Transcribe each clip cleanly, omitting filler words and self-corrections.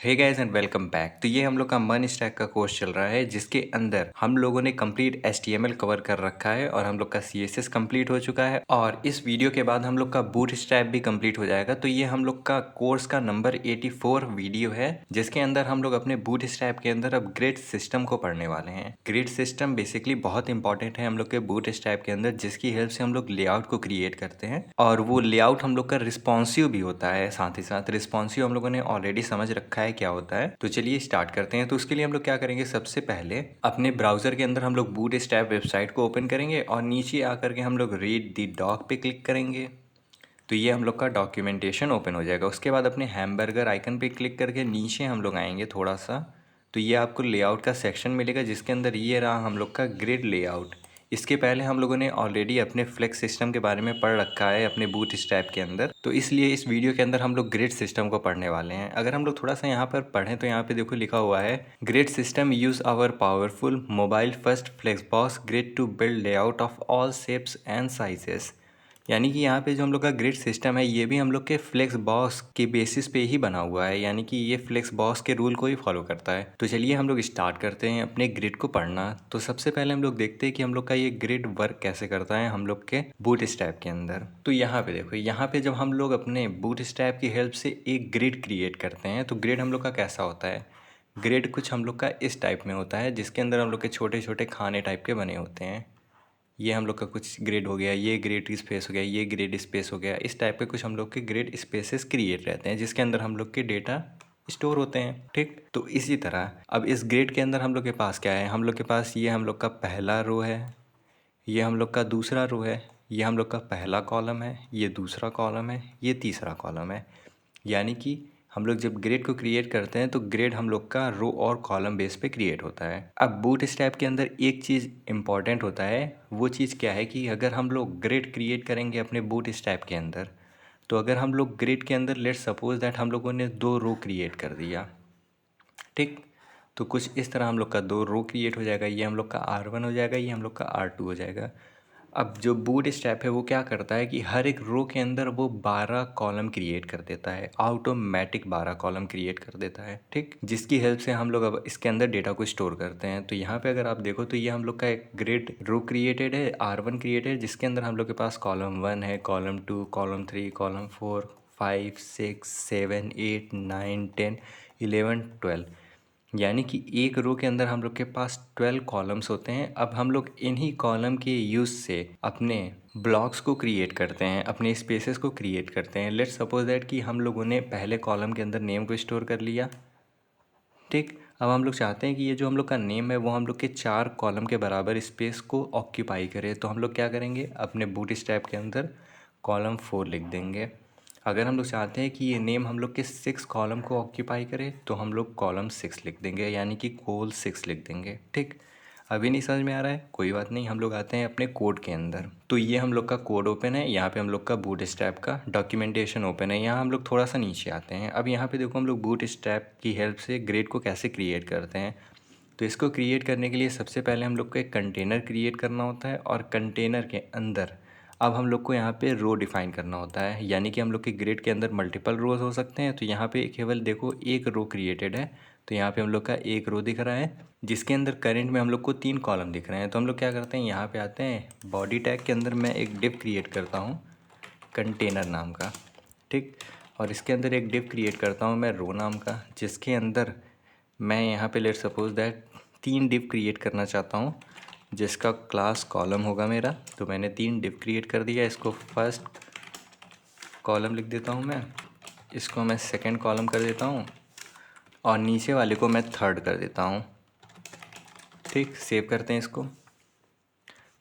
Hey guys and welcome back. तो ये हम लोग का मन स्टैक का कोर्स चल रहा है जिसके अंदर हम लोगों ने कंप्लीट HTML कवर कर रखा है और हम लोग का CSS कंप्लीट हो चुका है और इस वीडियो के बाद हम लोग का बूटस्ट्रैप भी कंप्लीट हो जाएगा। तो ये हम लोग का कोर्स का नंबर 84 वीडियो है जिसके अंदर हम लोग अपने बूटस्ट्रैप के अंदर अब ग्रिड सिस्टम को पढ़ने वाले हैं। ग्रिड सिस्टम बेसिकली बहुत इंपॉर्टेंट है हम लोग के बूटस्ट्रैप के अंदर, जिसकी हेल्प से हम लोग लेआउट को क्रिएट करते हैं और वो लेआउट हम लोग का रिस्पॉन्सिव भी होता है। साथ ही साथ रिस्पॉन्सिव हम लोगों ने ऑलरेडी समझ रखा है क्या होता है। तो चलिए स्टार्ट करते हैं। तो उसके लिए हम लोग क्या करेंगे, सबसे पहले अपने ब्राउजर के अंदर हम लोग बूटस्ट्रैप वेबसाइट को ओपन करेंगे और नीचे आकर के हम लोग रीड द डॉक पे क्लिक करेंगे। तो ये हम लोग का डॉक्यूमेंटेशन ओपन हो जाएगा। उसके बाद अपने हैमबर्गर आइकन पे क्लिक करके नीचे हम लोग आएंगे थोड़ा सा, तो ये आपको लेआउट का सेक्शन मिलेगा जिसके अंदर ये रहा हम लोग का ग्रिड लेआउट। इसके पहले हम लोगों ने ऑलरेडी अपने फ्लेक्स सिस्टम के बारे में पढ़ रखा है अपने बूटस्ट्रैप के अंदर, तो इसलिए इस वीडियो के अंदर हम लोग ग्रिड सिस्टम को पढ़ने वाले हैं। अगर हम लोग थोड़ा सा यहाँ पर पढ़ें तो यहाँ पे देखो लिखा हुआ है, grid system use our powerful mobile first flex box grid to build layout of all shapes and sizes. यानी कि यहाँ पे जो हम लोग का ग्रिड सिस्टम है ये भी हम लोग के फ्लेक्स बॉक्स के बेसिस पे ही बना हुआ है, यानी कि ये फ्लेक्स बॉक्स के रूल को ही फॉलो करता है। तो चलिए हम लोग स्टार्ट करते हैं अपने ग्रिड को पढ़ना। तो सबसे पहले हम लोग देखते हैं कि हम लोग का ये ग्रिड वर्क कैसे करता है हम लोग के बूटस्ट्रैप के अंदर। तो यहाँ पे देखो, यहाँ पे जब हम लोग अपने बूटस्ट्रैप की हेल्प से एक ग्रिड क्रिएट करते हैं तो ग्रिड हम लोग का कैसा होता है। ग्रिड कुछ हम लोग का इस टाइप में होता है जिसके अंदर हम लोग के छोटे छोटे खाने टाइप के बने होते हैं। ये हम लोग का कुछ ग्रिड हो गया, ये ग्रिड स्पेस हो गया, ये ग्रिड स्पेस हो गया। इस टाइप के कुछ हम लोग के ग्रिड स्पेसेस क्रिएट रहते हैं जिसके अंदर हम लोग के डेटा स्टोर होते हैं। ठीक, तो इसी तरह अब इस ग्रिड के अंदर हम लोग के पास क्या है, हम लोग के पास ये हम लोग का पहला रो है, ये हम लोग का दूसरा रो है, ये हम लोग का पहला कॉलम है, ये दूसरा कॉलम है, ये तीसरा कॉलम है। यानी कि हम लोग जब ग्रिड को क्रिएट करते हैं तो ग्रिड हम लोग का रो और कॉलम बेस पे क्रिएट होता है। अब बूटस्ट्रैप के अंदर एक चीज़ इंपॉर्टेंट होता है, वो चीज़ क्या है कि अगर हम लोग ग्रिड क्रिएट करेंगे अपने बूटस्ट्रैप के अंदर, तो अगर हम लोग ग्रिड के अंदर लेट्स सपोज दैट हम लोगों ने 2 रो क्रिएट कर दिया, ठीक, तो कुछ इस तरह हम लोग का 2 रो क्रिएट हो जाएगा। ये हम लोग का R1 हो जाएगा, ये हम लोग का R2 हो जाएगा। अब जो बूटस्ट्रैप है वो क्या करता है कि हर एक रो के अंदर वो 12 कॉलम क्रिएट कर देता है, ऑटोमेटिक 12 कॉलम क्रिएट कर देता है। ठीक, जिसकी हेल्प से हम लोग अब इसके अंदर डेटा को स्टोर करते हैं। तो यहाँ पे अगर आप देखो तो ये हम लोग का एक ग्रिड रो क्रिएटेड है, R1 क्रिएटेड, जिसके अंदर हम लोग के पास कॉलम 1 है, कॉलम 2, कॉलम 3, कॉलम 4, 5, 6, 7, 8, 9, 10, 11, 12। यानी कि एक रो के अंदर हम लोग के पास 12 कॉलम्स होते हैं। अब हम लोग इन्हीं कॉलम के यूज़ से अपने ब्लॉक्स को क्रिएट करते हैं, अपने स्पेसेस को क्रिएट करते हैं। लेट्स सपोज दैट कि हम लोगों ने पहले कॉलम के अंदर नेम को स्टोर कर लिया। ठीक, अब हम लोग चाहते हैं कि ये जो हम लोग का नेम है वो हम लोग के 4 कॉलम के बराबर स्पेस को ऑक्यूपाई करे। तो हम लोग क्या करेंगे, अपने बूटस्ट्रैप के अंदर कॉलम 4 लिख देंगे। अगर हम लोग चाहते हैं कि ये नेम हम लोग के 6 कॉलम को ऑक्यूपाई करे तो हम लोग कॉलम 6 लिख देंगे, यानी कि कोल 6 लिख देंगे। ठीक, अभी नहीं समझ में आ रहा है, कोई बात नहीं, हम लोग आते हैं अपने कोड के अंदर। तो ये हम लोग का कोड ओपन है, यहाँ पे हम लोग का बूटस्ट्रैप का डॉक्यूमेंटेशन ओपन है। यहाँ हम लोग थोड़ा सा नीचे आते हैं। अब यहाँ पे देखो हम लोग बूटस्ट्रैप की हेल्प से ग्रिड को कैसे क्रिएट करते हैं। तो इसको क्रिएट करने के लिए सबसे पहले हम लोग को एक कंटेनर क्रिएट करना होता है और कंटेनर के अंदर अब हम लोग को यहाँ पे रो डिफाइन करना होता है, यानी कि हम लोग के ग्रिड के अंदर मल्टीपल रोज हो सकते हैं। तो यहाँ पे केवल देखो एक रो क्रिएटेड है, तो यहाँ पे हम लोग का एक रो दिख रहा है जिसके अंदर करंट में हम लोग को 3 कॉलम दिख रहे हैं। तो हम लोग क्या करते हैं, यहाँ पे आते हैं बॉडी टैग के अंदर मैं एक डिव क्रिएट करता हूँ कंटेनर नाम का। ठीक, और इसके अंदर एक डिव क्रिएट करता हूँ मैं रो नाम का, जिसके अंदर मैं यहाँ पे let suppose that 3 div create करना चाहता हूँ जिसका क्लास कॉलम होगा मेरा। तो मैंने 3 डिव क्रिएट कर दिया। इसको फर्स्ट कॉलम लिख देता हूँ मैं, इसको मैं सेकंड कॉलम कर देता हूँ और नीचे वाले को मैं थर्ड कर देता हूँ। ठीक, सेव करते हैं इसको।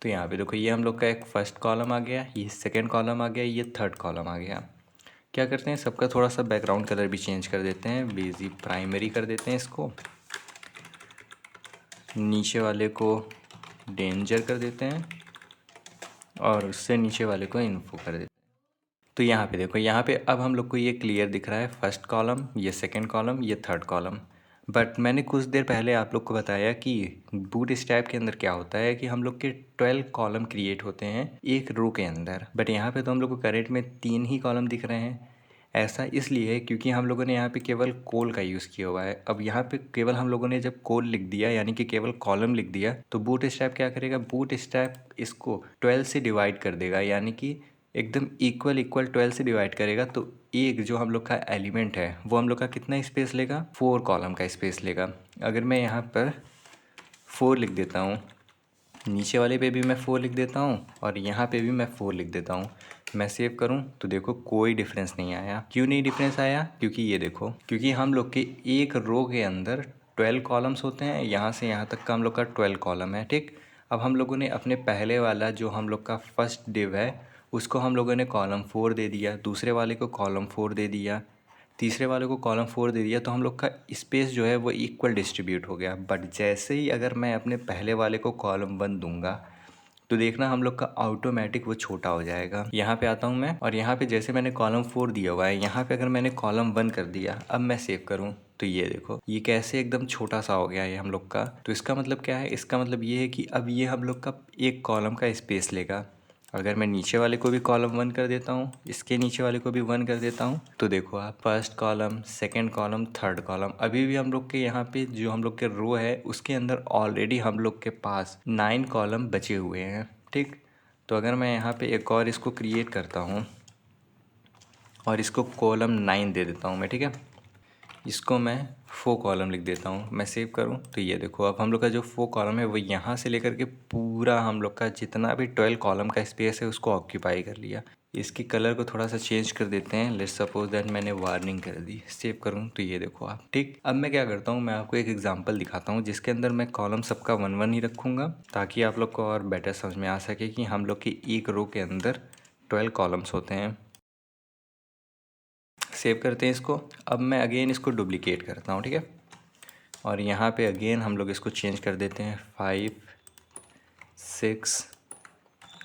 तो यहाँ पे देखो ये हम लोग का एक फर्स्ट कॉलम आ गया, ये सेकंड कॉलम आ गया, ये थर्ड कॉलम आ गया। क्या करते हैं, सबका थोड़ा सा बैकग्राउंड कलर भी चेंज कर देते हैं, बेजी प्राइमरी कर देते हैं इसको, नीचे वाले को डेंजर कर देते हैं और उससे नीचे वाले को इन्फो कर देते हैं। तो यहाँ पे देखो, यहाँ पे अब हम लोग को ये क्लियर दिख रहा है, फर्स्ट कॉलम, ये सेकंड कॉलम, ये थर्ड कॉलम। बट मैंने कुछ देर पहले आप लोग को बताया कि बूटस्ट्रैप के अंदर क्या होता है कि हम लोग के 12 कॉलम क्रिएट होते हैं एक रो के अंदर। बट यहाँ पे तो हम लोग को करेंट में 3 ही कॉलम दिख रहे हैं, ऐसा इसलिए है क्योंकि हम लोगों ने यहाँ पे केवल कोल का यूज़ किया हुआ है। अब यहाँ पे केवल हम लोगों ने जब कोल लिख दिया यानी कि केवल कॉलम लिख दिया, तो बूटस्ट्रैप क्या करेगा, बूटस्ट्रैप इसको 12 से डिवाइड कर देगा, यानी कि एकदम इक्वल इक्वल 12 से डिवाइड करेगा। तो एक जो हम लोग का एलिमेंट है वो हम लोग का कितना स्पेस लेगा, 4 कॉलम का स्पेस लेगा। अगर मैं यहाँ पर 4 लिख देता हूँ, नीचे वाले पे भी मैं 4 लिख देता हूँ और यहाँ पे भी मैं 4 लिख देता हूँ, मैं सेव करूँ तो देखो कोई डिफरेंस नहीं आया। क्यों नहीं डिफरेंस आया, क्योंकि ये देखो, क्योंकि हम लोग के एक रो के अंदर 12 कॉलम्स होते हैं, यहाँ से यहाँ तक का हम लोग का 12 कॉलम है, ठीक। अब हम लोगों ने अपने पहले वाला जो हम लोग का फर्स्ट डिव है उसको हम लोगों ने कॉलम 4 दे दिया, दूसरे वाले को कॉलम 4 दे दिया, तीसरे वाले को कॉलम 4 दे दिया, तो हम लोग का स्पेस जो है वो इक्वल डिस्ट्रीब्यूट हो गया। बट जैसे ही अगर मैं अपने पहले वाले को कॉलम 1 दूंगा तो देखना हम लोग का ऑटोमेटिक वो छोटा हो जाएगा। यहाँ पे आता हूँ मैं और यहाँ पे जैसे मैंने कॉलम 4 दिया हुआ है, यहाँ पे अगर मैंने कॉलम 1 कर दिया, अब मैं सेव करूँ तो ये देखो ये कैसे एकदम छोटा सा हो गया ये हम लोग का। तो इसका मतलब क्या है, इसका मतलब ये है कि अब ये हम लोग का एक कॉलम का स्पेस लेगा। अगर मैं नीचे वाले को भी कॉलम 1 कर देता हूँ, इसके नीचे वाले को भी 1 कर देता हूँ, तो देखो आप first column, second column, third column, अभी भी हम लोग के यहाँ पे जो हम लोग के रो है उसके अंदर ऑलरेडी हम लोग के पास 9 कॉलम बचे हुए हैं, ठीक। तो अगर मैं यहाँ पे एक और इसको क्रिएट करता हूँ और इसको कॉलम 9 दे देता हूँ मैं, ठीक है, इसको मैं 4 कॉलम लिख देता हूँ, मैं सेव करूँ तो ये देखो अब हम लोग का जो 4 कॉलम है वो यहाँ से लेकर के पूरा हम लोग का जितना भी 12 कॉलम का स्पेस है उसको ऑक्यूपाई कर लिया। इसकी कलर को थोड़ा सा चेंज कर देते हैं, लेट्स सपोज दैट मैंने वार्निंग कर दी, सेव करूँ तो ये देखो आप, ठीक। अब मैं क्या करता हूँ, मैं आपको एक एग्जाम्पल दिखाता हूँ जिसके अंदर मैं कॉलम सबका 1 1 ही रखूँगा, ताकि आप लोग को और बेटर समझ में आ सके कि हम लोग की एक रो के अंदर 12 कॉलम्स होते हैं। सेव करते हैं इसको। अब मैं अगेन इसको डुप्लीकेट करता हूँ, ठीक है, और यहाँ पे अगेन हम लोग इसको चेंज कर देते हैं 5 6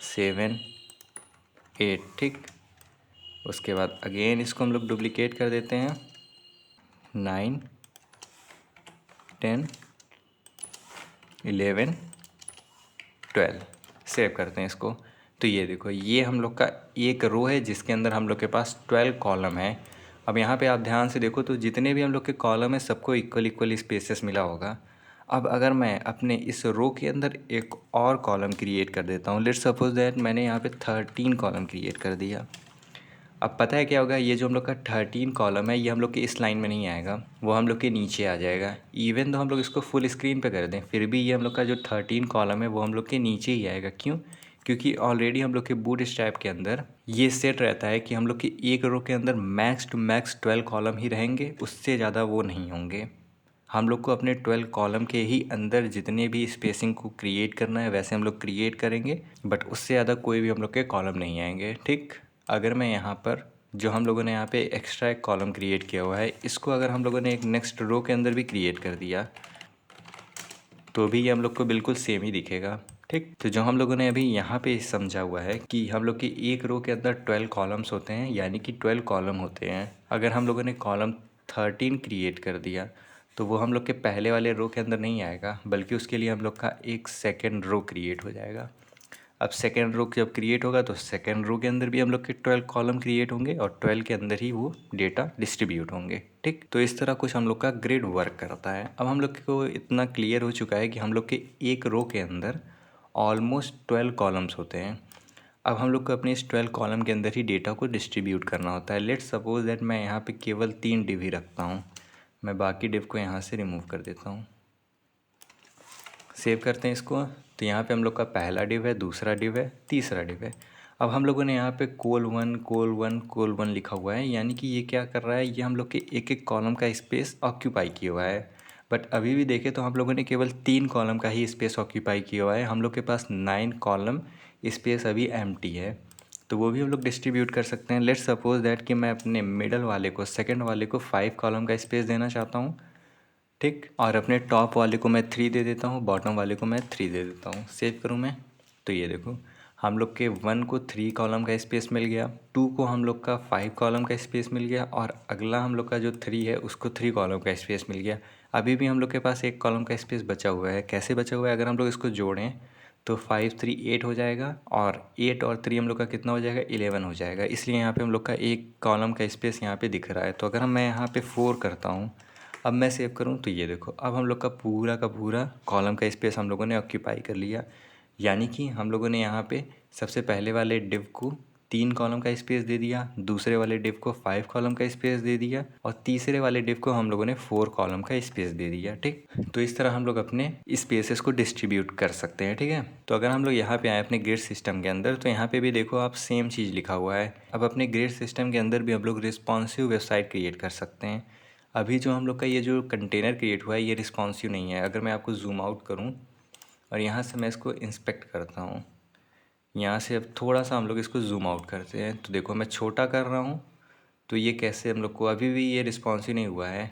7 8, ठीक। उसके बाद अगेन इसको हम लोग डुप्लीकेट कर देते हैं 9 10 11 12, सेव करते हैं इसको। तो ये देखो ये हम लोग का एक रो है जिसके अंदर हम लोग के पास 12 कॉलम है। अब यहाँ पे आप ध्यान से देखो तो जितने भी हम लोग के कॉलम है सबको इक्वल इक्वल स्पेसेस मिला होगा। अब अगर मैं अपने इस रो के अंदर एक और कॉलम क्रिएट कर देता हूँ, लेट्स सपोज दैट मैंने यहाँ पे 13 कॉलम क्रिएट कर दिया। अब पता है क्या होगा, ये जो हम लोग का 13 कॉलम है ये हम लोग के इस लाइन में नहीं आएगा, वो हम लोग के नीचे आ जाएगा। इवन तो हम लोग इसको फुल स्क्रीन पे कर दें फिर भी ये हम लोग का जो 13 कॉलम है वो हम लोग के नीचे ही आएगा। क्यों, क्योंकि ऑलरेडी हम लोग के बूटस्ट्रैप के अंदर ये सेट रहता है कि हम लोग की एक रो के अंदर मैक्स टू मैक्स 12 कॉलम ही रहेंगे, उससे ज़्यादा वो नहीं होंगे। हम लोग को अपने 12 कॉलम के ही अंदर जितने भी स्पेसिंग को क्रिएट करना है वैसे हम लोग क्रिएट करेंगे, बट उससे ज़्यादा कोई भी हम लोग के कॉलम नहीं आएंगे, ठीक। अगर मैं यहाँ पर जो हम लोगों ने यहाँ पे एक्स्ट्रा एक कॉलम क्रिएट किया हुआ है इसको अगर हम लोगों ने एक नेक्स्ट रो के अंदर भी क्रिएट कर दिया तो भी ये हम लोग को बिल्कुल सेम ही दिखेगा, ठीक। तो जो हम लोगों ने अभी यहाँ पे समझा हुआ है कि हम लोग की एक रो के अंदर 12 कॉलम्स होते हैं, यानी कि 12 कॉलम होते हैं। अगर हम लोगों ने कॉलम 13 क्रिएट कर दिया तो वो हम लोग के पहले वाले रो के अंदर नहीं आएगा, बल्कि उसके लिए हम लोग का एक सेकेंड रो क्रिएट हो जाएगा। अब सेकेंड रो जब क्रिएट होगा तो सेकेंड रो के अंदर भी हम लोग के 12 कॉलम क्रिएट होंगे और 12 के अंदर ही वो डेटा डिस्ट्रीब्यूट होंगे, ठीक। तो इस तरह कुछ हम लोग का ग्रिड वर्क करता है। अब हम लोग को इतना क्लियर हो चुका है कि हम लोग के एक रो के अंदर ऑलमोस्ट 12 कॉलम्स होते हैं। अब हम लोग को अपने इस 12 कॉलम के अंदर ही डेटा को डिस्ट्रीब्यूट करना होता है। लेट्स सपोज दैट मैं यहाँ पे केवल 3 डिव ही रखता हूँ, मैं बाकी डिव को यहाँ से रिमूव कर देता हूँ। सेव करते हैं इसको। तो यहाँ पे हम लोग का पहला डिव है, दूसरा डिव है, तीसरा डिव है। अब हम लोगों ने यहाँ पे कोल 1 कोल 1 कोल 1 लिखा हुआ है, यानी कि ये क्या कर रहा है, ये हम लोग के एक एक कॉलम का स्पेस ऑक्यूपाई किया हुआ है। बट अभी भी देखें तो हम लोगों ने केवल 3 कॉलम का ही स्पेस ऑक्यूपाई किया हुआ है, हम लोग के पास 9 कॉलम स्पेस अभी एम्प्टी है, तो वो भी हम लोग डिस्ट्रीब्यूट कर सकते हैं। लेट्स सपोज दैट कि मैं अपने मिडल वाले को, सेकंड वाले को 5 कॉलम का स्पेस देना चाहता हूँ, ठीक। और अपने टॉप वाले को मैं 3 दे देता हूँ, बॉटम वाले को मैं 3 दे देता हूँ। सेव करूँ मैं तो ये देखो हम लोग के 1 को 3 कॉलम का स्पेस मिल गया, 2 को हम लोग का 5 कॉलम का स्पेस मिल गया, और अगला हम लोग का जो 3 है उसको 3 कॉलम का स्पेस मिल गया। अभी भी हम लोग के पास एक कॉलम का स्पेस बचा हुआ है। कैसे बचा हुआ है, अगर हम लोग इसको जोड़ें तो 5 3 8 हो जाएगा और 8 और 3 हम लोग का कितना हो जाएगा 11 हो जाएगा। इसलिए यहाँ पे हम लोग का एक कॉलम का स्पेस यहाँ पे दिख रहा है। तो अगर मैं यहाँ पे 4 करता हूँ, अब मैं सेव करूँ तो ये देखो, अब हम लोग का पूरा कॉलम का स्पेस हम लोगों ने ऑक्यूपाई कर लिया। यानी कि हम लोगों ने यहाँ पे सबसे पहले वाले डिव को 3 कॉलम का स्पेस दे दिया, दूसरे वाले डिव को 5 कॉलम का स्पेस दे दिया और तीसरे वाले डिव को हम लोगों ने 4 कॉलम का स्पेस दे दिया। ठीक, तो इस तरह हम लोग अपने स्पेसेस को डिस्ट्रीब्यूट कर सकते हैं। ठीक है, तो अगर हम लोग यहाँ पे आए अपने ग्रिड सिस्टम के अंदर, तो यहाँ पे भी देखो आप सेम चीज़ लिखा हुआ है। अब अपने ग्रिड सिस्टम के अंदर भी हम लोग रिस्पॉन्सिव वेबसाइट क्रिएट कर सकते हैं। अभी जो हम लोग का ये जो कंटेनर क्रिएट हुआ है ये रिस्पॉन्सिव नहीं है। अगर मैं आपको जूम आउट करूँ और यहाँ से मैं इसको इंस्पेक्ट करता हूँ, यहाँ से अब थोड़ा सा हम लोग इसको जूम आउट करते हैं, तो देखो मैं छोटा कर रहा हूँ तो ये कैसे हम लोग को अभी भी ये रिस्पॉन्सिव नहीं हुआ है।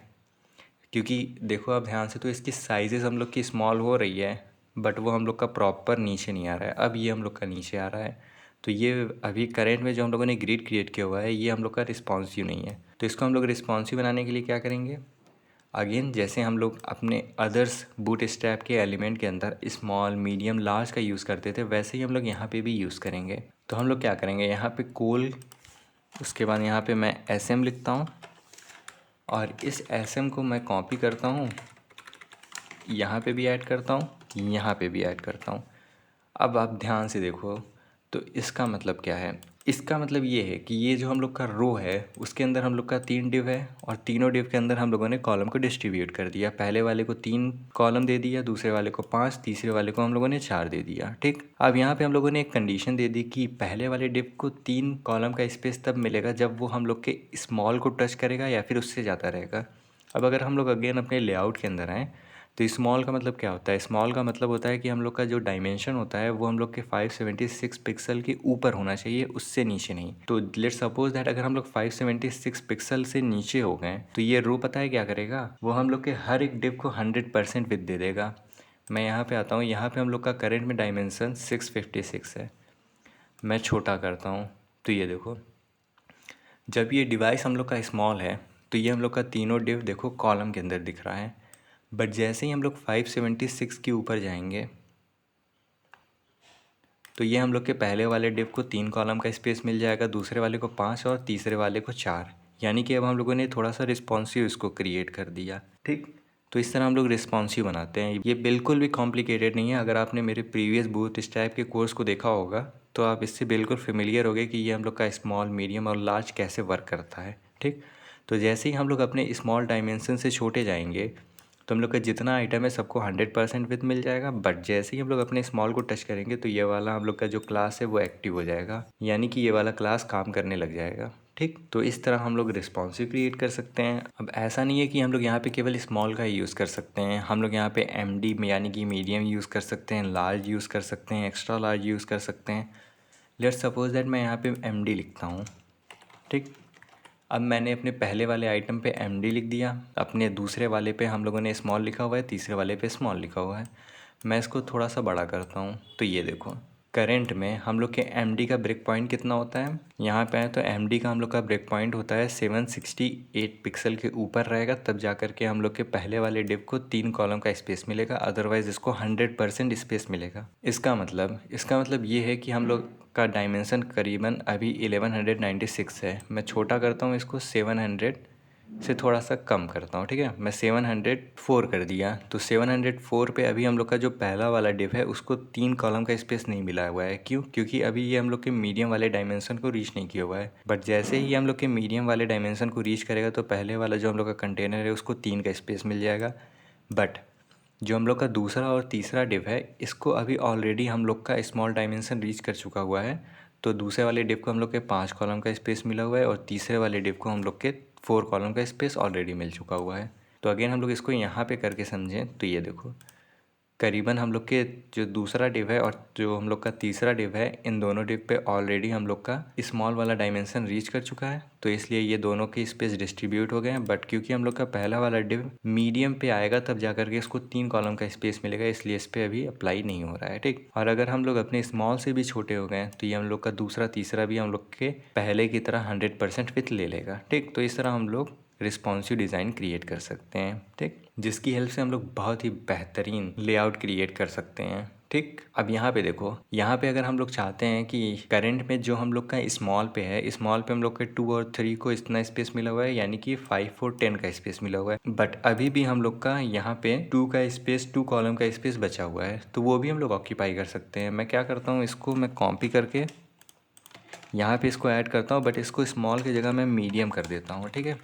क्योंकि देखो आप ध्यान से, तो इसकी साइजेस हम लोग की स्मॉल हो रही है बट वो हम लोग का प्रॉपर नीचे नहीं आ रहा है। अब ये हम लोग का नीचे आ रहा है, तो ये अभी करेंट में जो हम लोगों ने ग्रिड क्रिएट किया हुआ है ये हम लोग का रिस्पॉन्सिव नहीं है। तो इसको हम लोग रिस्पॉन्सिव बनाने के लिए क्या करेंगे, अगेन जैसे हम लोग अपने अदर्स बूटस्ट्रैप के एलिमेंट के अंदर स्मॉल मीडियम लार्ज का यूज़ करते थे, वैसे ही हम लोग यहाँ पे भी यूज़ करेंगे। तो हम लोग क्या करेंगे, यहाँ पे कोल, उसके बाद यहाँ पे मैं SM लिखता हूँ और इस SM को मैं कॉपी करता हूँ, यहाँ पे भी ऐड करता हूँ, यहाँ पे भी ऐड करता हूँ। अब आप ध्यान से देखो, तो इसका मतलब क्या है, इसका मतलब ये है कि ये जो हम लोग का रो है उसके अंदर हम लोग का 3 डिव है और तीनों डिव के अंदर हम लोगों ने कॉलम को डिस्ट्रीब्यूट कर दिया। पहले वाले को 3 कॉलम दे दिया, दूसरे वाले को 5, तीसरे वाले को हम लोगों ने 4 दे दिया। ठीक, अब यहाँ पे हम लोगों ने एक कंडीशन दे दी कि पहले वाले डिव को 3 कॉलम का स्पेस तब मिलेगा जब वो हम लोग के स्मॉल को टच करेगा या फिर उससे ज़्यादा रहेगा। अब अगर हम लोग अगेन अपने लेआउट के अंदर आएँ, तो स्मॉल का मतलब क्या होता है, स्मॉल का मतलब होता है कि हम लोग का जो डायमेंशन होता है वो हम लोग के 576 पिक्सल के ऊपर होना चाहिए, उससे नीचे नहीं। तो लेट्स सपोज दैट अगर हम लोग 576 पिक्सल से नीचे हो गए तो ये रो पता है क्या करेगा, वो हम लोग के हर एक डिव को 100% विड्थ दे देगा। मैं यहाँ पे आता हूँ, यहाँ पे हम लोग का करेंट में डायमेंशन 656 है। मैं छोटा करता हूँ तो ये देखो, जब ये डिवाइस हम लोग का स्मॉल है तो ये हम लोग का तीनों डिव देखो कॉलम के अंदर दिख रहा है। बट जैसे ही हम लोग 576 के ऊपर जाएंगे तो ये हम लोग के पहले वाले डिव को 3 कॉलम का स्पेस मिल जाएगा, दूसरे वाले को 5 और तीसरे वाले को 4। यानी कि अब हम लोगों ने थोड़ा सा रिस्पॉन्सिव इसको क्रिएट कर दिया। ठीक, तो इस तरह हम लोग रिस्पॉन्सिव बनाते हैं। ये बिल्कुल भी कॉम्प्लिकेटेड नहीं है। अगर आपने मेरे प्रीवियस बूटस्ट्रैप के कोर्स को देखा होगा तो आप इससे बिल्कुल फेमिलियर होगे कि ये हम लोग का स्मॉल, मीडियम और लार्ज कैसे वर्क करता है। ठीक, तो जैसे ही हम लोग अपने स्मॉल डायमेंशन से छोटे जाएंगे तो हम लोग का जितना आइटम है सबको 100% विथ मिल जाएगा। बट जैसे ही हम लोग अपने स्मॉल को टच करेंगे तो ये वाला हम लोग का जो क्लास है वो एक्टिव हो जाएगा, यानी कि ये वाला क्लास काम करने लग जाएगा। ठीक, तो इस तरह हम लोग रिस्पॉन्सिव क्रिएट कर सकते हैं। अब ऐसा नहीं है कि हम लोग यहाँ पे केवल स्मॉल का ही यूज़ कर सकते हैं, हम लोग यहाँ पे MD में यानी कि मीडियम यूज़ कर सकते हैं, लार्ज यूज़ कर सकते हैं, एक्स्ट्रा लार्ज यूज़ कर सकते हैं। लेट्स सपोज दैट मैं यहाँ पे MD लिखता हूँ। ठीक, अब मैंने अपने पहले वाले आइटम पे MD लिख दिया, अपने दूसरे वाले पे हम लोगों ने स्मॉल लिखा हुआ है, तीसरे वाले पे स्मॉल लिखा हुआ है। मैं इसको थोड़ा सा बड़ा करता हूँ तो ये देखो, करंट में हम लोग के MD का ब्रेक पॉइंट कितना होता है, यहाँ पे आए तो MD का हम लोग का ब्रेक पॉइंट होता है 768 पिक्सल के ऊपर रहेगा, तब जा कर के हम लोग के पहले वाले डिव को 3 कॉलम का स्पेस मिलेगा, अदरवाइज़ इसको 100% स्पेस मिलेगा। इसका मतलब ये है कि हम लोग का डायमेंशन करीबन अभी 1196 है। मैं छोटा करता हूँ इसको, 700 से थोड़ा सा कम करता हूँ। ठीक है, मैं 704 कर दिया, तो 704 पे अभी हम लोग का जो पहला वाला डिव है उसको 3 कॉलम का स्पेस नहीं मिला हुआ है। क्यों? क्योंकि अभी ये हम लोग के मीडियम वाले डायमेंशन को रीच नहीं किया हुआ है। बट जैसे ही हम लोग के मीडियम वाले डायमेंशन को रीच करेगा तो पहले वाला जो हम लोग का कंटेनर है उसको 3 का स्पेस मिल जाएगा। बट जो हम लोग का दूसरा और तीसरा डिव है इसको अभी ऑलरेडी हम लोग का स्मॉल डायमेंशन रीच कर चुका हुआ है, तो दूसरे वाले डिव को हम लोग के 5 कॉलम का स्पेस मिला हुआ है और तीसरे वाले डिव को हम लोग के 4 कॉलम का स्पेस ऑलरेडी मिल चुका हुआ है। तो अगेन हम लोग इसको यहाँ पे करके समझें तो ये देखो, करीबन हम लोग के जो दूसरा डिव है और जो हम लोग का तीसरा डिव है, इन दोनों डिव पे ऑलरेडी हम लोग का स्मॉल वाला डायमेंशन रीच कर चुका है, तो इसलिए ये दोनों के स्पेस डिस्ट्रीब्यूट हो गए हैं। बट क्योंकि हम लोग का पहला वाला डिव मीडियम पे आएगा तब जा कर के इसको 3 कॉलम का स्पेस मिलेगा, इसलिए इस पर अभी अप्लाई नहीं हो रहा है। ठीक, और अगर हम लोग अपने स्मॉल से भी छोटे हो गए तो ये हम लोग का दूसरा तीसरा भी हम लोग के पहले की तरह 100% विथ ले लेगा। ठीक, तो इस तरह हम लोग रिस्पॉन्सिव डिज़ाइन क्रिएट कर सकते हैं। ठीक, जिसकी हेल्प से हम लोग बहुत ही बेहतरीन लेआउट क्रिएट कर सकते हैं। ठीक। ठीक। अब यहाँ पे देखो, यहाँ पे अगर हम लोग चाहते हैं कि करंट में जो हम लोग का स्मॉल पे है, स्मॉल पे हम लोग के 2 और 3 को इतना स्पेस मिला हुआ है, यानी कि 5 और 10 का स्पेस मिला हुआ है। बट अभी भी हम लोग का यहाँ पे 2 का स्पेस, 2 कॉलम का स्पेस बचा हुआ है, तो वो भी हम लोग ऑक्यूपाई कर सकते हैं। मैं क्या करता हूँ, इसको मैं कॉपी करके यहाँ पे इसको ऐड करता हूँ, बट इसको स्मॉल की जगह मैं मीडियम कर देता हूँ। ठीक है,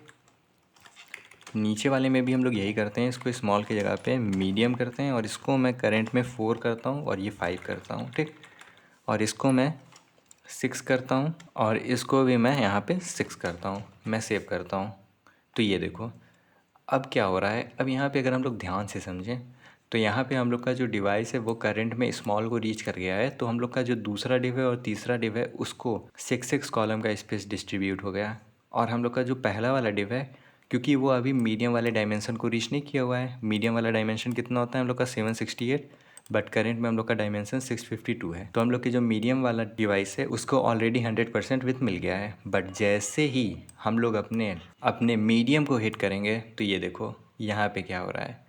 नीचे वाले में भी हम लोग यही करते हैं, इसको स्मॉल की जगह पे मीडियम करते हैं और इसको मैं करंट में 4 करता हूँ और ये 5 करता हूँ। ठीक, और इसको मैं 6 करता हूँ और इसको भी मैं यहाँ पे 6 करता हूँ। मैं सेव करता हूँ। तो ये देखो अब क्या हो रहा है। अब यहाँ पे अगर हम लोग ध्यान से समझें तो यहाँ पे हम लोग का जो डिवाइस है वो करंट में स्मॉल को रीच कर गया है, तो हम लोग का जो दूसरा डिव है और तीसरा डिव है उसको 6 कॉलम का स्पेस डिस्ट्रीब्यूट हो गया। और हम लोग का जो पहला वाला डिव है, क्योंकि वो अभी मीडियम वाले डायमेंशन को रीच नहीं किया हुआ है, मीडियम वाला डायमेंशन कितना होता है हम लोग का 768, बट करेंट में हम लोग का डायमेंशन 652 है। तो हम लोग की जो मीडियम वाला डिवाइस है उसको ऑलरेडी 100% विथ मिल गया है। बट जैसे ही हम लोग अपने अपने मीडियम को हिट करेंगे तो ये देखो यहाँ पे क्या हो रहा है।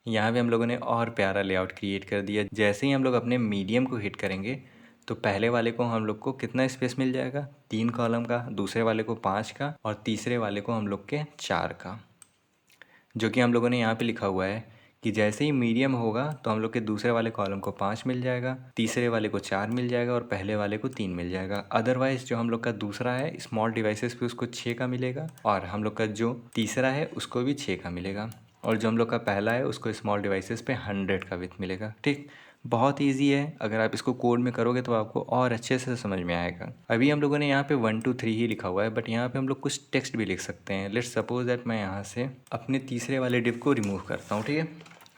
यहाँ पे हम लोगों ने और प्यारा लेआउट क्रिएट कर दिया। जैसे ही हम लोग अपने मीडियम को हिट करेंगे तो पहले वाले को हम लोग को कितना स्पेस मिल जाएगा, 3 कॉलम का, दूसरे वाले को 5 का और तीसरे वाले को हम लोग के 4 का, जो कि हम लोगों ने यहाँ पे लिखा हुआ है कि जैसे ही मीडियम होगा तो हम लोग के दूसरे वाले कॉलम को 5 मिल जाएगा, तीसरे वाले को 4 मिल जाएगा और पहले वाले को 3 मिल जाएगा। अदरवाइज़ जो हम लोग का दूसरा है स्मॉल डिवाइसेस पे उसको 6 का मिलेगा और हम लोग का जो तीसरा है उसको भी 6 का मिलेगा और जो हम लोग का पहला है उसको स्मॉल डिवाइसेस पे 100 का विथ मिलेगा। ठीक, बहुत ईजी है। अगर आप इसको कोड में करोगे तो आपको और अच्छे से समझ में आएगा। अभी हम लोगों ने यहाँ पे 1 2 3 ही लिखा हुआ है, बट यहाँ पे हम लोग कुछ टेक्स्ट भी लिख सकते हैं। लेट्स सपोज दैट मैं यहाँ से अपने तीसरे वाले डिव को रिमूव करता हूँ। ठीक है,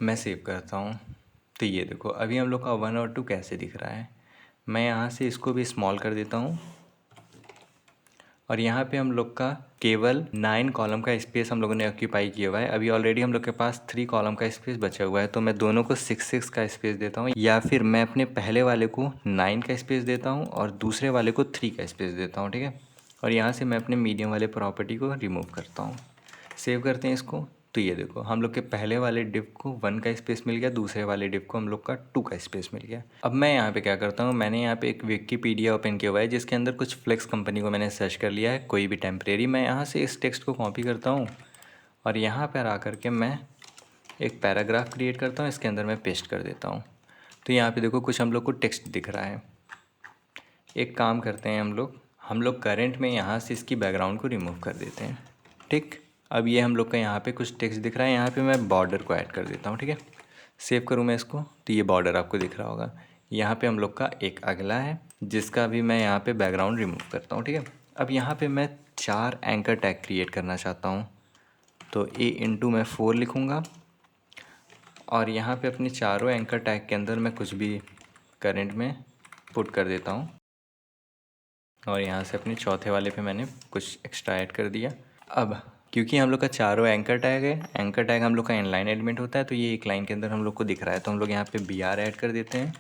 मैं सेव करता हूँ। तो ये देखो अभी हम लोग का 1 और 2 कैसे दिख रहा है। मैं यहाँ से इसको भी स्मॉल कर देता हूँ और यहाँ पे हम लोग का केवल 9 कॉलम का स्पेस हम लोगों ने ऑक्यूपाई किया हुआ है। अभी ऑलरेडी हम लोग के पास 3 कॉलम का स्पेस बचा हुआ है, तो मैं दोनों को 6 का स्पेस देता हूँ, या फिर मैं अपने पहले वाले को 9 का स्पेस देता हूँ और दूसरे वाले को 3 का स्पेस देता हूँ। ठीक है, और यहाँ से मैं अपने मीडियम वाले प्रॉपर्टी को रिमूव करता हूँ। सेव करते हैं इसको। तो ये देखो हम लोग के पहले वाले डिव को 1 का स्पेस मिल गया, दूसरे वाले डिव को हम लोग का 2 का स्पेस मिल गया। अब मैं यहाँ पे क्या करता हूँ, मैंने यहाँ पे एक विकिपीडिया ओपन किया हुआ है जिसके अंदर कुछ फ्लेक्स कंपनी को मैंने सर्च कर लिया है, कोई भी टेम्परेरी। मैं यहाँ से इस टेक्स्ट को कॉपी करता हूँ और यहाँ पर आ कर के मैं एक पैराग्राफ क्रिएट करता हूँ, इसके अंदर मैं पेस्ट कर देता हूँ। तो यहाँ पर देखो कुछ हम लोग को टेक्स्ट दिख रहा है। एक काम करते हैं हम लोग करंट में यहाँ से इसकी बैकग्राउंड को रिमूव कर देते हैं। ठीक, अब ये हम लोग का यहाँ पे कुछ टेक्स्ट दिख रहा है, यहाँ पे मैं बॉर्डर को ऐड कर देता हूँ। ठीक है, सेव करूँ मैं इसको तो ये बॉर्डर आपको दिख रहा होगा। यहाँ पे हम लोग का एक अगला है जिसका भी मैं यहाँ पे बैकग्राउंड रिमूव करता हूँ। ठीक है, अब यहाँ पे मैं 4 एंकर टैग क्रिएट करना चाहता हूँ, तो मैं 4 लिखूँगा और यहाँ पे अपने चारों एंकर टैग के अंदर मैं कुछ भी करंट में पुट कर देता हूँ और यहाँ से अपने चौथे वाले पे मैंने कुछ एक्स्ट्रा ऐड कर दिया। अब क्योंकि हम लोग का चारों एंकर टैग है, एंकर टैग हम लोग का इनलाइन एलिमेंट होता है, तो ये एक लाइन के अंदर हम लोग को दिख रहा है, तो हम लोग यहाँ पे बी आर ऐड कर देते हैं,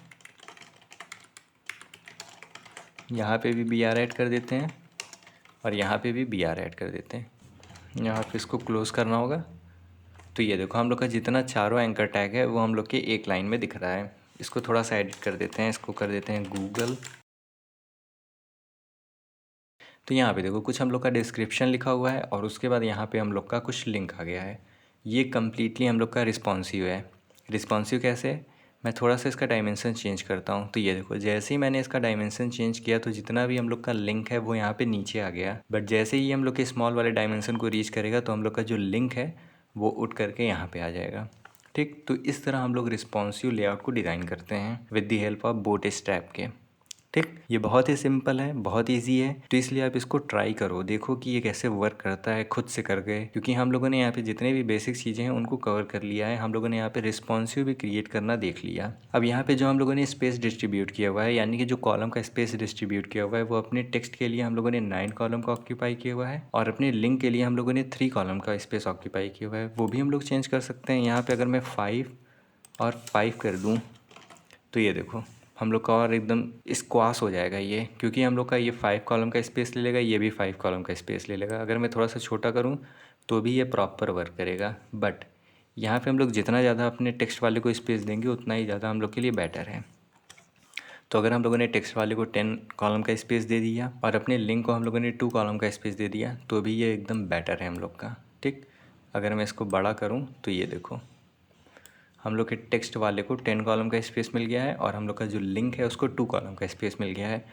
यहाँ पे भी बी आर ऐड कर देते हैं और यहाँ पे भी बी आर ऐड कर देते हैं। यहाँ पे इसको क्लोज़ करना होगा। तो ये देखो हम लोग का जितना चारों एंकर टैग है वो हम लोग के एक लाइन में दिख रहा है। इसको थोड़ा सा एडिट कर देते हैं, इसको कर देते हैं गूगल। तो यहाँ पे देखो कुछ हम लोग का डिस्क्रिप्शन लिखा हुआ है और उसके बाद यहाँ पे हम लोग का कुछ लिंक आ गया है। ये कम्प्लीटली हम लोग का रिस्पॉन्सिव है। रिस्पॉन्सिव कैसे, मैं थोड़ा सा इसका डायमेंशन चेंज करता हूँ। तो ये देखो जैसे ही मैंने इसका डायमेंशन चेंज किया तो जितना भी हम लोग का लिंक है वो यहाँ पे नीचे आ गया, बट जैसे ही हम लोग के स्मॉल वाले डायमेंशन को रीच करेगा तो हम लोग का जो लिंक है वो उठ करके यहाँ पे आ जाएगा। ठीक, तो इस तरह हम लोग रिस्पॉन्सिव लेआउट को डिज़ाइन करते हैं with the help of bootstrap के। ठीक, ये बहुत ही सिंपल है, बहुत इजी है, तो इसलिए आप इसको ट्राई करो, देखो कि ये कैसे वर्क करता है खुद से करके। क्योंकि हम लोगों ने यहाँ पे जितने भी बेसिक चीज़ें हैं उनको कवर कर लिया है, हम लोगों ने यहाँ पे रिस्पॉन्सिव भी क्रिएट करना देख लिया। अब यहाँ पे जो हम लोगों ने स्पेस डिस्ट्रीब्यूट किया हुआ है, यानी कि जो कॉलम का स्पेस डिस्ट्रीब्यूट किया हुआ है वो अपने टेक्स्ट के लिए हम लोगों ने 9 कॉलम का ऑक्यूपाई किया हुआ है और अपने लिंक के लिए हम लोगों ने 3 कॉलम का स्पेस ऑक्यूपाई किया हुआ है, वो भी हम लोग चेंज कर सकते हैं। यहाँ पर अगर मैं 5 और 5 कर दूँ तो ये देखो हम लोग का और एकदम स्क्वाश हो जाएगा ये, क्योंकि हम लोग का ये 5 कॉलम का स्पेस ले लेगा, ये भी 5 कॉलम का स्पेस ले लेगा। अगर मैं थोड़ा सा छोटा करूँ तो भी ये प्रॉपर वर्क करेगा, बट यहाँ पे हम लोग जितना ज़्यादा अपने टेक्स्ट वाले को स्पेस देंगे उतना ही ज़्यादा हम लोग के लिए बेटर है। तो अगर हम लोगों ने टेक्स्ट वाले को 10 कॉलम का स्पेस दे दिया और अपने लिंक को हम लोगों ने 2 कॉलम का स्पेस दे दिया तो भी ये एकदम बेटर है हम लोग का। ठीक, अगर मैं इसको बड़ा करूँ तो ये देखो हम लोग के टेक्स्ट वाले को 10 कॉलम का स्पेस मिल गया है और हम लोग का जो लिंक है उसको 2 कॉलम का स्पेस मिल गया है।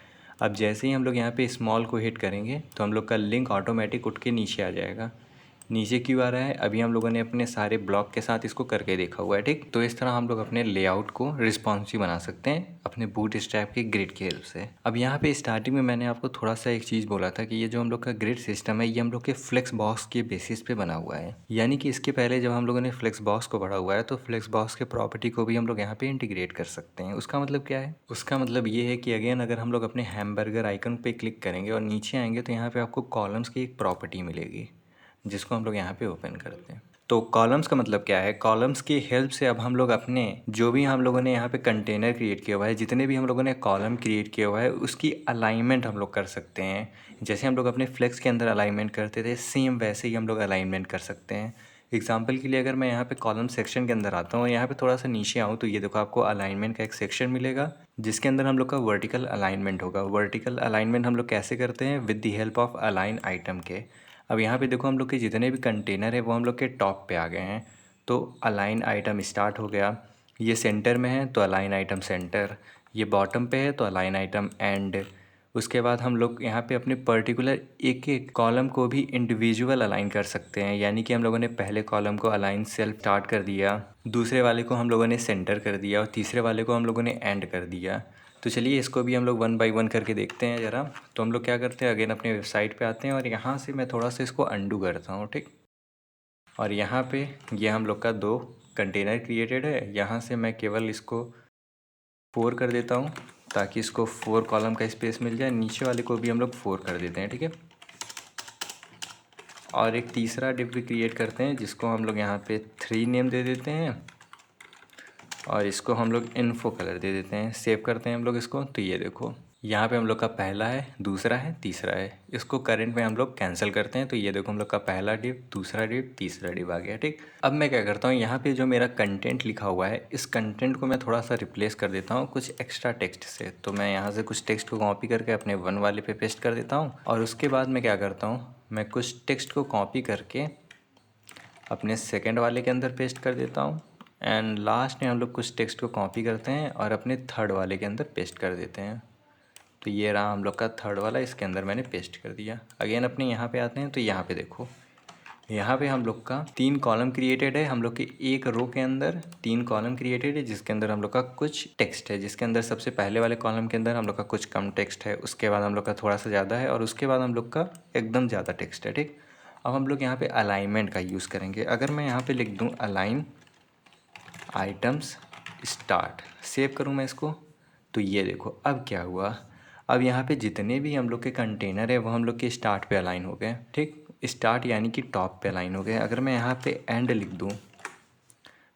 अब जैसे ही हम लोग यहाँ पे स्मॉल को हिट करेंगे तो हम लोग का लिंक ऑटोमेटिक उठ के नीचे आ जाएगा। नीचे क्यों आ रहा है, अभी हम लोगों ने अपने सारे ब्लॉक के साथ इसको करके देखा हुआ है। ठीक, तो इस तरह हम लोग अपने लेआउट को रिस्पॉन्सिव बना सकते हैं अपने बूटस्ट्रैप की ग्रिड की हेल्प से। अब यहाँ पे स्टार्टिंग में मैंने आपको थोड़ा सा एक चीज़ बोला था कि ये जो हम लोग का ग्रिड सिस्टम है ये हम लोग के फ्लेक्स बॉक्स के बेसिस पे बना हुआ है। यानी कि इसके पहले जब हम लोगों ने फ्लेक्स बॉक्स को पढ़ा हुआ है तो फ्लेक्स बॉक्स के प्रॉपर्टी को भी हम लोग यहाँ पे इंटीग्रेट कर सकते हैं। उसका मतलब क्या है, उसका मतलब ये है कि अगेन अगर हम लोग अपने हैमबर्गर आइकन पे क्लिक करेंगे और नीचे आएंगे तो यहाँ पे आपको कॉलम्स की एक प्रॉपर्टी मिलेगी जिसको हम लोग यहाँ पे ओपन करते हैं। तो कॉलम्स का मतलब क्या है, कॉलम्स की हेल्प से अब हम लोग अपने जो भी हम लोगों ने यहाँ पे कंटेनर क्रिएट किया हुआ है, जितने भी हम लोगों ने कॉलम क्रिएट किया हुआ है उसकी अलाइनमेंट हम लोग कर सकते हैं। जैसे हम लोग अपने फ्लेक्स के अंदर अलाइनमेंट करते थे सेम वैसे ही हम लोग अलाइनमेंट कर सकते हैं। एग्जाम्पल के लिए अगर मैं यहाँ पे कॉलम सेक्शन के अंदर आता हूँ और यहाँ पे थोड़ा सा नीचे आऊँ तो ये देखो आपको अलाइनमेंट का एक सेक्शन मिलेगा जिसके अंदर हम लोग का वर्टिकल अलाइनमेंट होगा। वर्टिकल अलाइनमेंट हम लोग कैसे करते हैं, with the help of align item के। अब यहाँ पे देखो हम लोग के जितने भी कंटेनर है वो हम लोग के टॉप पे आ गए हैं। तो अलाइन आइटम स्टार्ट हो गया, ये सेंटर में है तो अलाइन आइटम सेंटर, ये बॉटम पे है तो अलाइन आइटम एंड। उसके बाद हम लोग यहाँ पे अपने पर्टिकुलर एक एक कॉलम को भी इंडिविजुअल अलाइन कर सकते हैं। यानी कि हम लोगों ने पहले कॉलम को अलाइन सेल्फ स्टार्ट कर दिया, दूसरे वाले को हम लोगों ने सेंटर कर दिया और तीसरे वाले को हम लोगों ने एंड कर दिया। तो चलिए इसको भी हम लोग 1 बाय 1 करके देखते हैं ज़रा। तो हम लोग क्या करते हैं, अगेन अपने वेबसाइट पे आते हैं और यहाँ से मैं थोड़ा सा इसको अंडू करता हूँ। ठीक, और यहाँ पे ये हम लोग का 2 कंटेनर क्रिएटेड है, यहाँ से मैं केवल इसको 4 कर देता हूँ ताकि इसको 4 कॉलम का स्पेस मिल जाए। नीचे वाले को भी हम लोग 4 कर देते हैं। ठीक है, और एक तीसरा डिव भी क्रिएट करते हैं जिसको हम लोग यहाँ पे 3 नेम दे देते हैं और इसको हम लोग इन्फो कलर दे देते हैं। सेव करते हैं हम लोग इसको। तो ये देखो यहाँ पे हम लोग का पहला है, दूसरा है, तीसरा है। इसको करंट में हम लोग कैंसिल करते हैं तो ये देखो हम लोग का पहला डिव, दूसरा डिव, तीसरा डिव आ गया। ठीक, अब मैं क्या करता हूँ, यहाँ पे जो मेरा कंटेंट लिखा हुआ है इस कंटेंट को मैं थोड़ा सा रिप्लेस कर देता हूँ कुछ एक्स्ट्रा टेक्स्ट से। तो मैं यहाँ से कुछ टेक्स्ट को कॉपी करके अपने 1 वाले पे पेस्ट कर देता हूँ और उसके बाद मैं क्या करता हूँ, मैं कुछ टेक्स्ट को कॉपी करके अपने सेकेंड वाले के अंदर पेस्ट कर देता हूँ एंड लास्ट में हम लोग कुछ टेक्स्ट को कॉपी करते हैं और अपने थर्ड वाले के अंदर पेस्ट कर देते हैं। तो ये रहा हम लोग का थर्ड वाला, इसके अंदर मैंने पेस्ट कर दिया। अगेन अपने यहाँ पे आते हैं तो यहाँ पे देखो, यहाँ पे हम लोग का 3 कॉलम क्रिएटेड है। हम लोग के एक रो के अंदर 3 कॉलम क्रिएटेड है जिसके अंदर हम लोग का कुछ टेक्स्ट है, जिसके अंदर सबसे पहले वाले कॉलम के अंदर हम लोग का कुछ कम टेक्स्ट है, उसके बाद हम लोग का थोड़ा सा ज़्यादा है और उसके बाद हम लोग का एकदम ज़्यादा टेक्स्ट है। ठीक, अब हम लोग यहाँ पे अलाइनमेंट का यूज़ करेंगे। अगर मैं यहाँ पे लिख दूँ अलाइन आइटम्स स्टार्ट, सेव करूँ मैं इसको, तो ये देखो अब क्या हुआ, अब यहाँ पे जितने भी हम लोग के कंटेनर है वो हम लोग के स्टार्ट पे अलाइन हो गए। ठीक, स्टार्ट यानी कि टॉप पे अलाइन हो गए। अगर मैं यहाँ पे एंड लिख दूँ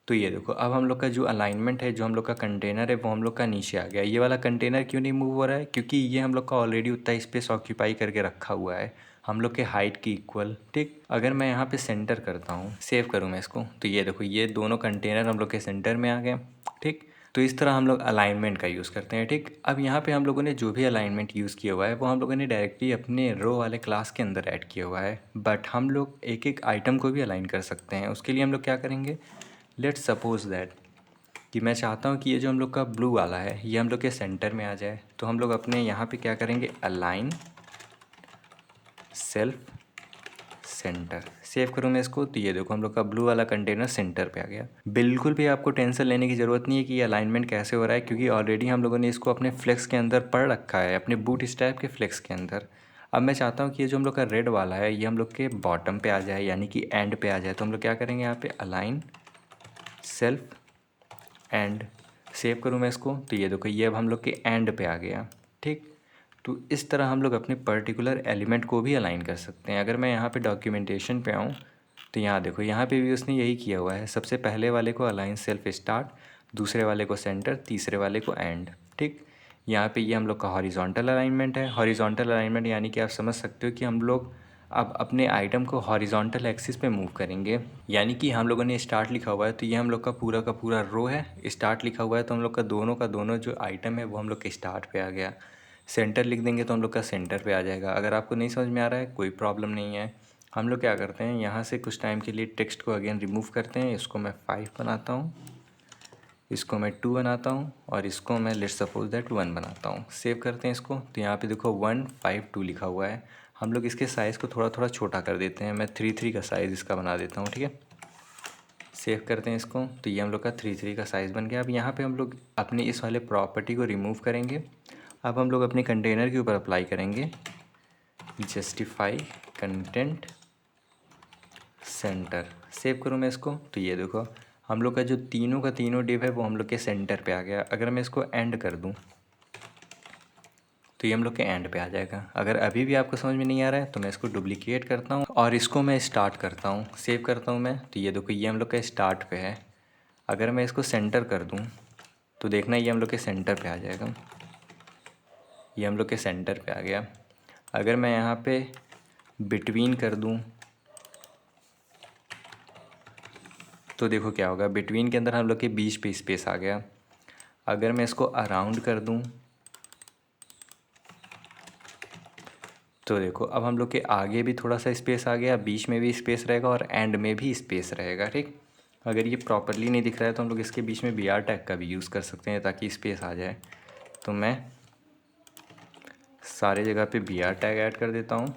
तो ये देखो अब हम लोग का जो अलाइनमेंट है, जो हम लोग का कंटेनर है वो हम लोग का नीचे आ गया। ये वाला कंटेनर क्यों नहीं मूव हो रहा है, क्योंकि ये हम लोग का ऑलरेडी उतना स्पेस ऑक्यूपाई करके रखा हुआ है हम लोग के हाइट की इक्वल। ठीक, अगर मैं यहाँ पे सेंटर करता हूँ, सेव करूँ मैं इसको, तो ये देखो ये दोनों कंटेनर हम लोग के सेंटर में आ गए। ठीक, तो इस तरह हम लोग अलाइनमेंट का यूज़ करते हैं। ठीक, अब यहाँ पे हम लोगों ने जो भी अलाइनमेंट यूज़ किया हुआ है वो हम लोगों ने डायरेक्टली अपने रो वाले क्लास के अंदर ऐड किया हुआ है, बट हम लोग एक एक आइटम को भी अलाइन कर सकते हैं। उसके लिए हम लोग क्या करेंगे, लेट्स सपोज दैट कि मैं चाहता हूँ कि ये जो हम लोग का ब्लू वाला है ये हम लोग के सेंटर में आ जाए। तो हम लोग अपने यहाँ पे क्या करेंगे, अलाइन सेल्फ सेंटर, सेव करूँ मैं इसको, तो ये देखो हम लोग का ब्लू वाला कंटेनर सेंटर पे आ गया। बिल्कुल भी आपको टेंशन लेने की ज़रूरत नहीं है कि ये अलाइनमेंट कैसे हो रहा है, क्योंकि ऑलरेडी हम लोगों ने इसको अपने फ्लेक्स के अंदर पढ़ रखा है, अपने बूटस्ट्रैप के फ्लेक्स के अंदर। अब मैं चाहता हूँ कि ये जो हम लोग का रेड वाला है ये हम लोग के बॉटम पे आ जाए, यानी कि एंड पे आ जाए। तो हम लोग क्या करेंगे, यहाँ पे अलाइन सेल्फ एंड, सेव करूँ मैं इसको, तो ये देखो ये अब हम लोग के एंड पे आ गया। ठीक, तो इस तरह हम लोग अपने पर्टिकुलर एलिमेंट को भी अलाइन कर सकते हैं। अगर मैं यहाँ पे डॉक्यूमेंटेशन पे आऊँ तो यहाँ देखो यहाँ पे भी उसने यही किया हुआ है, सबसे पहले वाले को अलाइन सेल्फ स्टार्ट, दूसरे वाले को सेंटर, तीसरे वाले को एंड। ठीक, यहाँ पे ये हम लोग का हॉरिजॉन्टल अलाइनमेंट है। हॉरिजॉन्टल अलाइनमेंट यानी कि आप समझ सकते हो कि हम लोग अब अपने आइटम को हॉरिजॉन्टल एक्सिस पे मूव करेंगे, यानी कि हम लोगों ने स्टार्ट लिखा हुआ है तो ये हम लोग का पूरा रो है। स्टार्ट लिखा हुआ है तो हम लोग का दोनों जो आइटम है वो हम लोग के स्टार्ट पे आ गया। सेंटर लिख देंगे तो हम लोग का सेंटर पे आ जाएगा। अगर आपको नहीं समझ में आ रहा है कोई प्रॉब्लम नहीं है। हम लोग क्या करते हैं, यहाँ से कुछ टाइम के लिए टेक्स्ट को अगेन रिमूव करते हैं। इसको मैं 5 बनाता हूँ, इसको मैं 2 बनाता हूँ और इसको मैं लेट्स सपोज दैट 1 बनाता हूँ। सेव करते हैं इसको तो यहाँ पे देखो 1 5 2 लिखा हुआ है। हम लोग इसके साइज़ को थोड़ा थोड़ा छोटा कर देते हैं। मैं 3 3 का साइज़ इसका बना देता हूँ, ठीक है। सेव करते हैं इसको तो ये हम लोग का 3 3 का साइज़ बन गया। अब यहाँ पे हम लोग अपने इस वाले प्रॉपर्टी को रिमूव करेंगे। अब हम लोग अपने कंटेनर के ऊपर अप्लाई करेंगे जस्टिफाई कंटेंट सेंटर। सेव करूँ मैं इसको तो ये देखो हम लोग का जो तीनों का तीनों डिव है वो हम लोग के सेंटर पे आ गया। अगर मैं इसको एंड कर दूँ तो ये हम लोग के एंड पे आ जाएगा। अगर अभी भी आपको समझ में नहीं आ रहा है तो मैं इसको डुप्लीकेट करता हूँ और इसको मैं स्टार्ट करता हूँ। सेव करता हूँ मैं तो ये देखो ये हम लोग का स्टार्ट पे है। अगर मैं इसको सेंटर कर दूँ तो देखना ये हम लोग के सेंटर पे आ जाएगा। ये हम लोग के सेंटर पे आ गया। अगर मैं यहाँ पे बिटवीन कर दूँ तो देखो क्या होगा, बिटवीन के अंदर हम लोग के बीच पे स्पेस आ गया। अगर मैं इसको अराउंड कर दूँ तो देखो अब हम लोग के आगे भी थोड़ा सा स्पेस आ गया, बीच में भी स्पेस रहेगा और एंड में भी स्पेस रहेगा, ठीक। अगर ये प्रॉपरली नहीं दिख रहा है तो हम लोग इसके बीच में BR टैग का भी यूज़ कर सकते हैं ताकि स्पेस आ जाए। तो मैं सारे जगह पे BR टैग ऐड कर देता हूँ।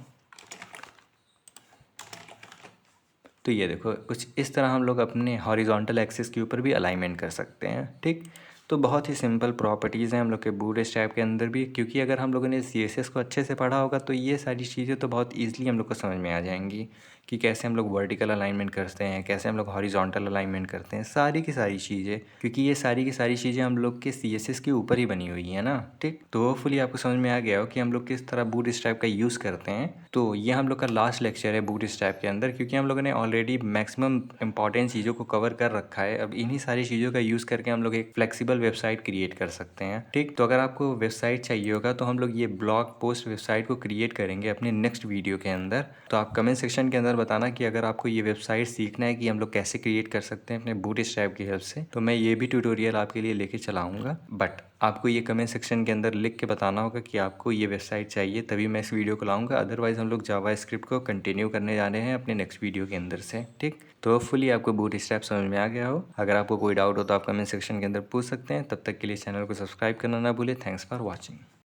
तो ये देखो कुछ इस तरह हम लोग अपने हॉरिजॉन्टल एक्सिस के ऊपर भी अलाइनमेंट कर सकते हैं, ठीक। तो बहुत ही सिंपल प्रॉपर्टीज़ हैं हम लोग के बूटस्ट्रैप के अंदर भी, क्योंकि अगर हम लोगों ने CSS को अच्छे से पढ़ा होगा तो ये सारी चीज़ें तो बहुत ईजिली हम लोग को समझ में आ जाएंगी कि कैसे हम लोग वर्टिकल अलाइनमेंट करते हैं, कैसे हम लोग हॉरिजॉन्टल अलाइनमेंट करते हैं, सारी की सारी चीज़ें, क्योंकि ये सारी की सारी चीज़ें हम लोग के CSS के ऊपर ही बनी हुई हैं ना, ठीक। तो होपफुली आपको समझ में आ गया हो कि हम लोग किस तरह बूटस्ट्रैप का यूज़ करते हैं। तो ये हम लोग का लास्ट लेक्चर है बूटस्ट्रैप के अंदर, क्योंकि हम लोगों ने ऑलरेडी मैक्सिमम इंपॉर्टेंट चीज़ों को कवर कर रखा है। अब इन्हीं सारी चीज़ों का यूज़ करके हम लोग एक फ्लेक्सिबल वेबसाइट क्रिएट कर सकते हैं, ठीक। तो अगर आपको वेबसाइट चाहिए होगा तो हम लोग ये ब्लॉग पोस्ट वेबसाइट को क्रिएट करेंगे अपने नेक्स्ट वीडियो के अंदर। तो आप कमेंट सेक्शन के अंदर बताना कि अगर आपको ये वेबसाइट सीखना है कि हम लोग कैसे क्रिएट कर सकते हैं अपने बूटस्ट्रैप की हेल्प से, तो मैं ये भी ट्यूटोरियल आपके लिए लेके चलाऊँगा। बट आपको ये कमेंट सेक्शन के अंदर लिख के बताना होगा कि आपको ये वेबसाइट चाहिए, तभी मैं इस वीडियो को लाऊंगा। अदरवाइज़ हम लोग जावास्क्रिप्ट को कंटिन्यू करने जा रहे हैं अपने नेक्स्ट वीडियो के अंदर से, ठीक। तो होपफुली आपको बूटस्ट्रैप समझ में आ गया हो। अगर आपको कोई डाउट हो तो आप कमेंट सेक्शन के अंदर पूछ सकते हैं। तब तक के लिए चैनल को सब्सक्राइब करना ना भूलें। Thanks for watching.